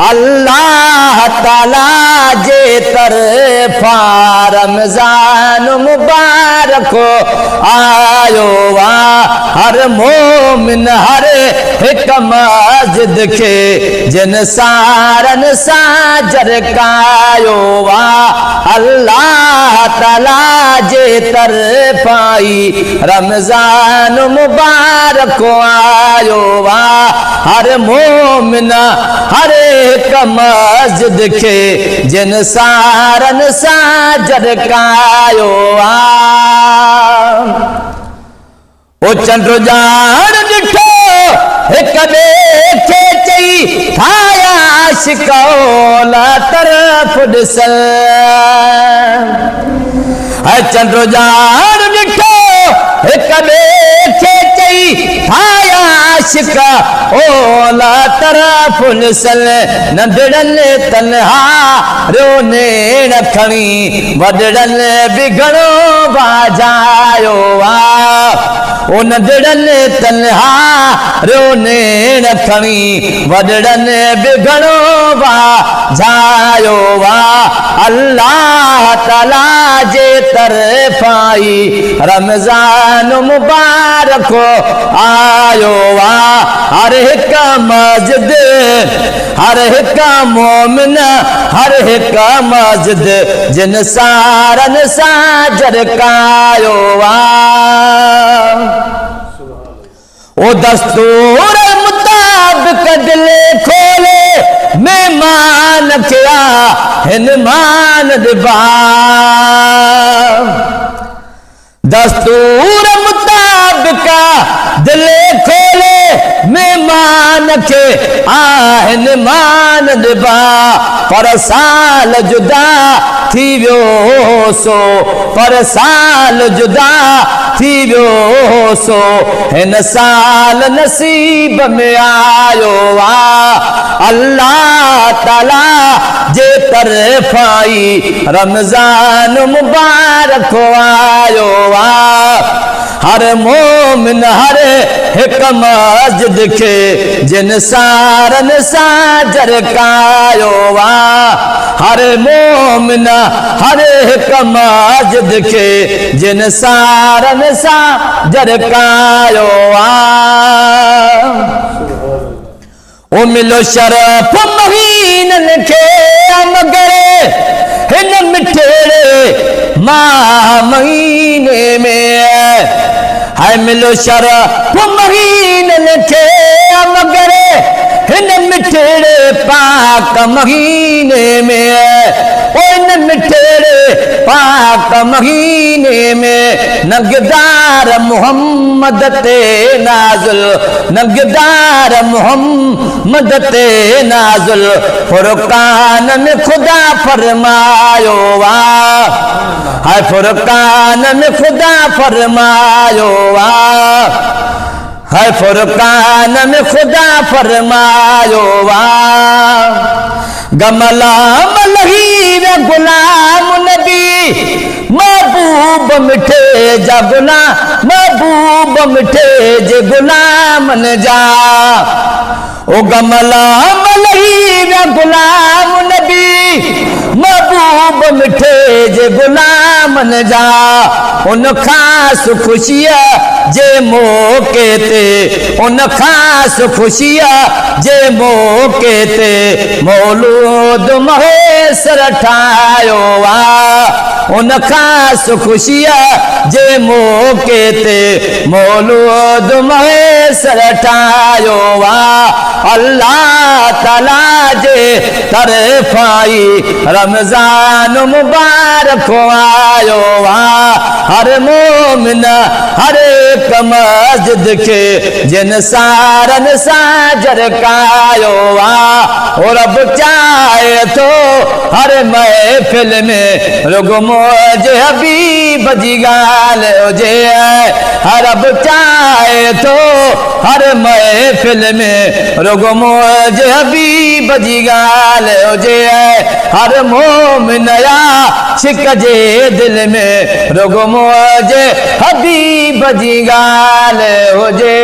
अल्लाह ताला जे तरफा रमजान मुबारक आयो वा हर मोमिन हर हिक मस्जिद के जिन सारन साजर कायो वा अल्लाह ताला जे तरफाई रमजान मुबारक आयो वा हर मोमिन हर एक मस्जिद के जिन सारन साजर कायो ओ चंद्र जान डिठो एक बेखे चई थाया शिकौला तरफ दिसल है चंद्र जान डिठो एक बेखे चई थाया शिका ओला तरफ निसल नंदड़न तन्हा रोने खणी वडड़न बिगड़ो बाजायो वा ओ नंदड़न तन्हा रोने खणी वडड़न बिगड़ो बाजायो वा अल्लाह ताला जे तरफाई रमजान मुबारक आयो वा हर एक मस्जिद हर एक मोमिन हर एक मस्जिद जिन सारन साजर कायो वा ओ दस्तूर मुताबिक दिल खोले मेहमान क्या हिन मान दिबा दस्तूर मुताबिक दिल खोले मेहमान के आहन मान दिबा पर साल जुदा थी वियो सो पर साल जुदा थी वियो सो हिन साल नसीब में आयो वा अल्लाह ताला जे तरफाई रमजान मुबारक आयो वा हर मोमिन हर एक मस्जिद के जिन सारन साजर कायो वा हर मोमिन हर एक मस्जिद के जिन सारन साजर कायो वा ओ मिलो शरफ महीनन के मगरे हिन मिठड़े माह महीने में है मिलो शरफ महीनन के मगरे हिन मिठड़े पाक महीने में ओ इन मिठड़े पाक महीने में नगदार मोहम्मद ते नाजुल नगदार मोहम्मद ते नाजुल फुरकान में खुदा फरमायो वा है फुरकान में खुदा फरमायो वा है फुरकान में खुदा फरमायो वा गमला मलहीर गुलाम नबी महबूब मिठे जा गुलाम महबूब मिठे जे गुलाम न जा ओ गमला मलहीर गुलाम नबी महबूब मिठे जे गुलाम न जा उन खास खुशिया जे मौके ते उन खास खुशिया जे मौके ते मौलूद महेसर ठायो वा उन खास खुशिया जे मौके ते मौलूद महेसर ठायो वा अल्लाह ताला जे तरफाई रमजान मुबारक आयो वा हर मोमिन हर एक मस्जिद के जिन सारन साजर कायो वा और अब चाहे तो हर महफिल में रुगो मौज हबीब जी गाल जे हर अब चाहे तो हर महफिल में रुगो मौज हबीब जी गाल जे हर मोमिन आशिक जे दिल में रुगो मौज हबीब जी गाल हुजे।